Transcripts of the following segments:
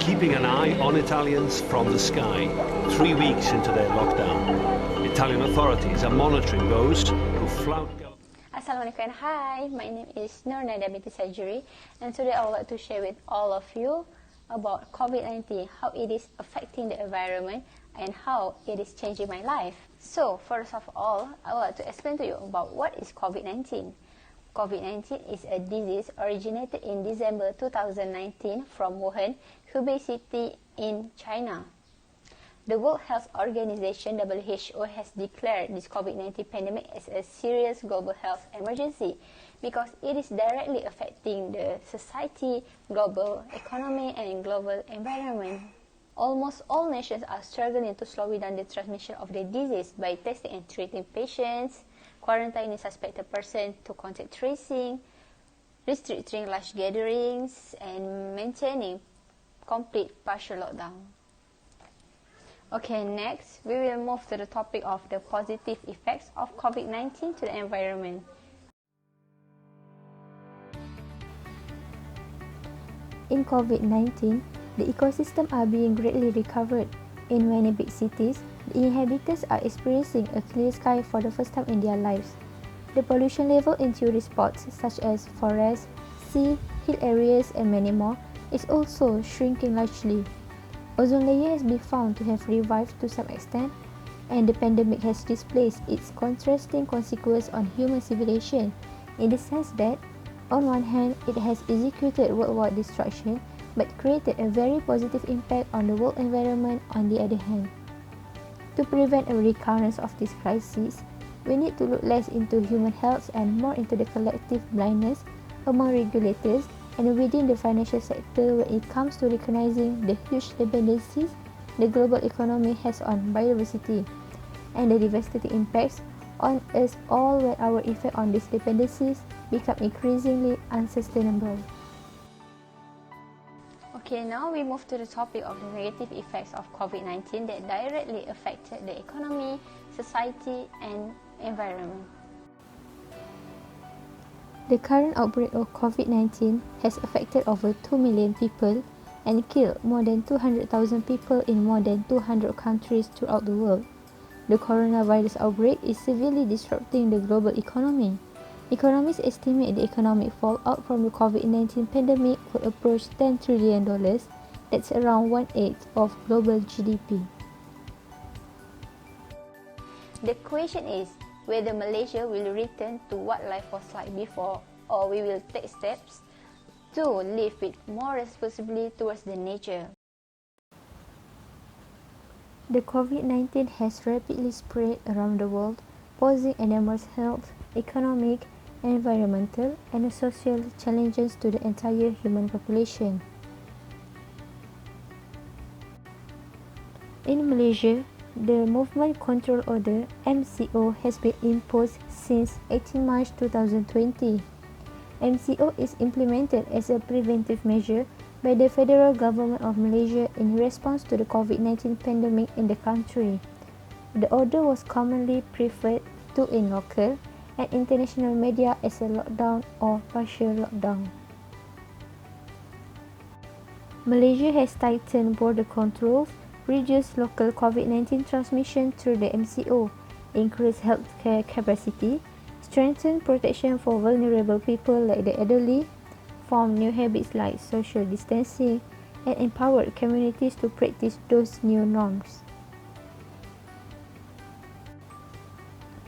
keeping an eye on Italians from the sky 3 weeks into their lockdown. Italian authorities are monitoring those who flout. Assalamualaikum. Hi, my name is Nur Nadia, binti Sajuri, and today I would like to share with all of you about COVID-19, how it is affecting the environment and how it is changing my life. So, first of all, I would like to explain to you about what is COVID-19. COVID-19 is a disease originated in December 2019 from Wuhan, Hubei City in China. The World Health Organization (WHO) has declared this COVID-19 pandemic as a serious global health emergency because it is directly affecting the society, global economy, and global environment. Almost all nations are struggling to slow down the transmission of the disease by testing and treating patients, quarantining suspected persons to contact tracing, restricting large gatherings, and maintaining complete partial lockdown. Okay, next, we will move to the topic of the positive effects of COVID-19 to the environment. In COVID-19, the ecosystems are being greatly recovered. In many big cities, the inhabitants are experiencing a clear sky for the first time in their lives. The pollution level in tourist spots such as forests, sea, hill areas, and many more is also shrinking largely. Ozone layer has been found to have revived to some extent, and the pandemic has displaced its contrasting consequences on human civilization in the sense that, on one hand, it has executed worldwide destruction but created a very positive impact on the world environment on the other hand. To prevent a recurrence of this crisis, we need to look less into human health and more into the collective blindness among regulators and within the financial sector when it comes to recognizing the huge dependencies the global economy has on biodiversity and the devastating impacts on us all when our effect on these dependencies become increasingly unsustainable. Okay, now we move to the topic of the negative effects of COVID-19 that directly affected the economy, society, and environment. The current outbreak of COVID-19 has affected over 2 million people and killed more than 200,000 people in more than 200 countries throughout the world. The coronavirus outbreak is severely disrupting the global economy. Economists estimate the economic fallout from the COVID-19 pandemic could approach $10 trillion, that's around 1/8 of global GDP. The question is whether Malaysia will return to what life was like before, or we will take steps to live with more responsibly towards the nature. The COVID-19 has rapidly spread around the world, posing enormous health, economic, environmental, and social challenges to the entire human population. In Malaysia, the Movement Control Order (MCO) has been imposed since 18 March 2020. MCO is implemented as a preventive measure by the federal government of Malaysia in response to the COVID-19 pandemic in the country. The order was commonly referred to in local and international media as a lockdown or partial lockdown. Malaysia has tightened border controls, reduced local COVID-19 transmission through the MCO, increased healthcare capacity, strengthened protection for vulnerable people like the elderly, formed new habits like social distancing, and empowered communities to practice those new norms.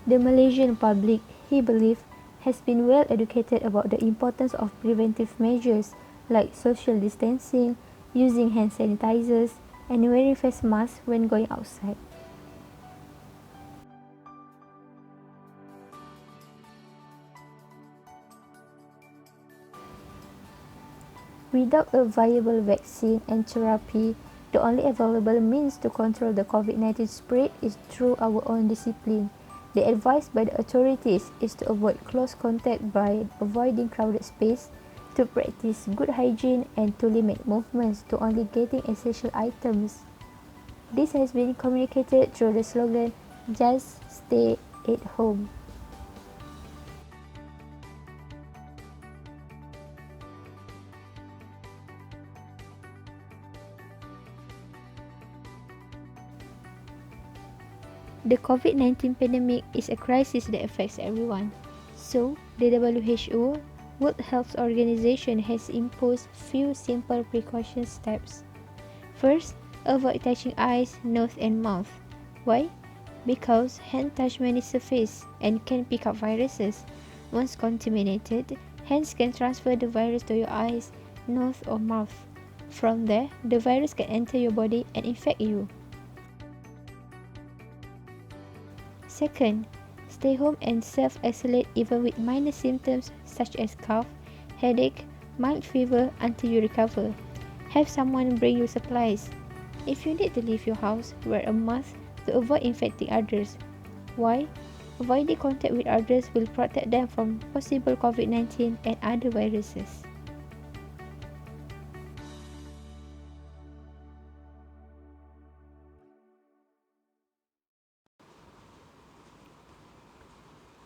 The Malaysian public, he believes, has been well educated about the importance of preventive measures like social distancing, using hand sanitizers, and wearing face masks when going outside. Without a viable vaccine and therapy, the only available means to control the COVID-19 spread is through our own discipline. The advice by the authorities is to avoid close contact by avoiding crowded space, to practice good hygiene, and to limit movements to only getting essential items. This has been communicated through the slogan, "Just stay at home." The COVID-19 pandemic is a crisis that affects everyone. So, the WHO, World Health Organization, has imposed few simple precaution steps. First, avoid touching eyes, nose and mouth. Why? Because hand touch many surfaces and can pick up viruses. Once contaminated, hands can transfer the virus to your eyes, nose or mouth. From there, the virus can enter your body and infect you. Second, stay home and self-isolate even with minor symptoms such as cough, headache, mild fever until you recover. Have someone bring you supplies. If you need to leave your house, wear a mask to avoid infecting others. Why? Avoiding contact with others will protect them from possible COVID-19 and other viruses.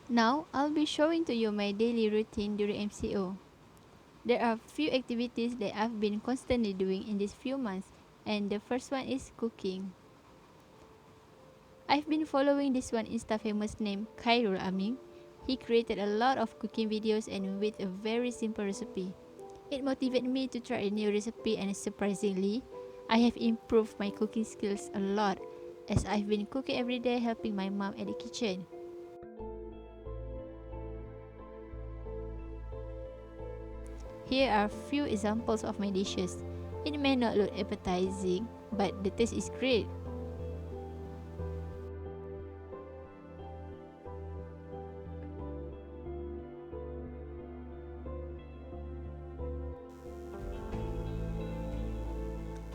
Now, I'll be showing to you my daily routine during MCO. There are few activities that I've been constantly doing in these few months, and the first one is cooking. I've been following this one Insta famous named Khairul Amin. He created a lot of cooking videos and with a very simple recipe. It motivated me to try a new recipe, and surprisingly, I have improved my cooking skills a lot as I've been cooking every day helping my mom at the kitchen. Here are a few examples of my dishes. It may not look appetizing, but the taste is great.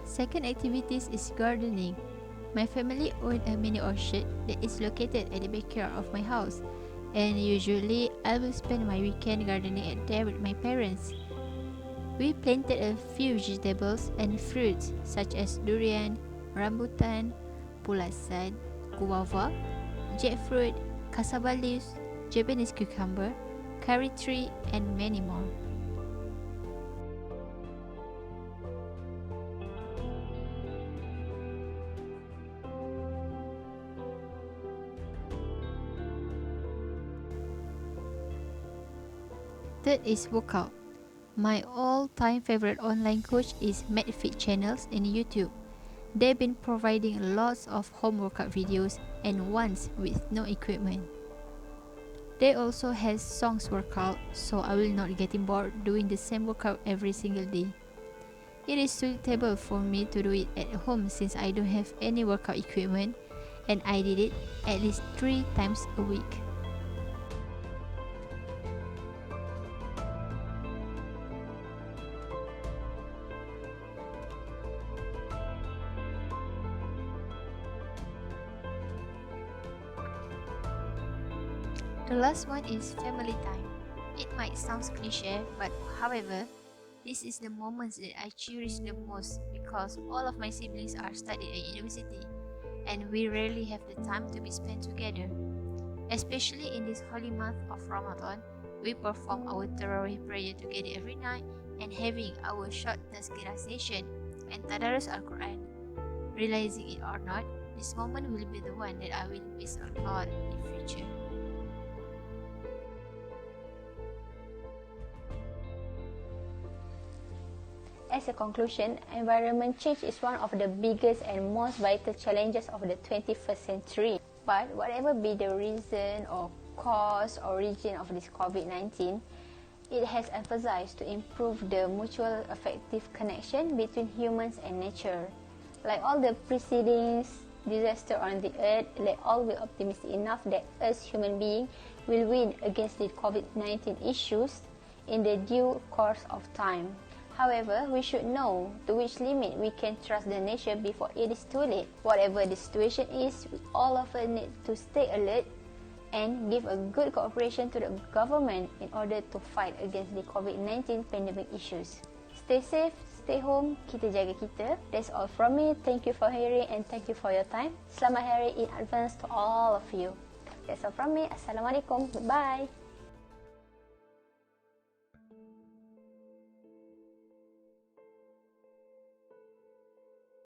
Second activities is gardening. My family own a mini orchard that is located at the backyard of my house, and usually I will spend my weekend gardening at there with my parents. We planted a few vegetables and fruits such as durian, rambutan, pulasan, guava, jackfruit, cassava leaves, Japanese cucumber, curry tree, and many more. Third is workout. My all-time favorite online coach is MadFit channels in YouTube. They've been providing lots of home workout videos and ones with no equipment. They also has songs workout, so I will not getting bored doing the same workout every single day. It is suitable for me to do it at home since I don't have any workout equipment, and I did it at least 3 times a week. The last one is family time. It might sound cliche, but however, this is the moments that I cherish the most because all of my siblings are studying at university and we rarely have the time to be spent together. Especially in this holy month of Ramadan, we perform our Tarawih prayer together every night and having our short tazkirah session and tadarus Al-Quran. Realizing it or not, this moment will be the one that I will miss a lot in the future. As a conclusion, environment change is one of the biggest and most vital challenges of the 21st century. But whatever be the reason or cause or origin of this COVID-19, it has emphasized to improve the mutual effective connection between humans and nature. Like all the preceding disaster on the earth, let all be optimistic enough that us human beings will win against the COVID-19 issues in the due course of time. However, we should know to which limit we can trust the nature before it is too late. Whatever the situation is, we all of us need to stay alert and give a good cooperation to the government in order to fight against the COVID-19 pandemic issues. Stay safe, stay home, kita jaga kita. That's all from me. Thank you for hearing and thank you for your time. Selamat Hari in advance to all of you. That's all from me. Assalamualaikum. Goodbye.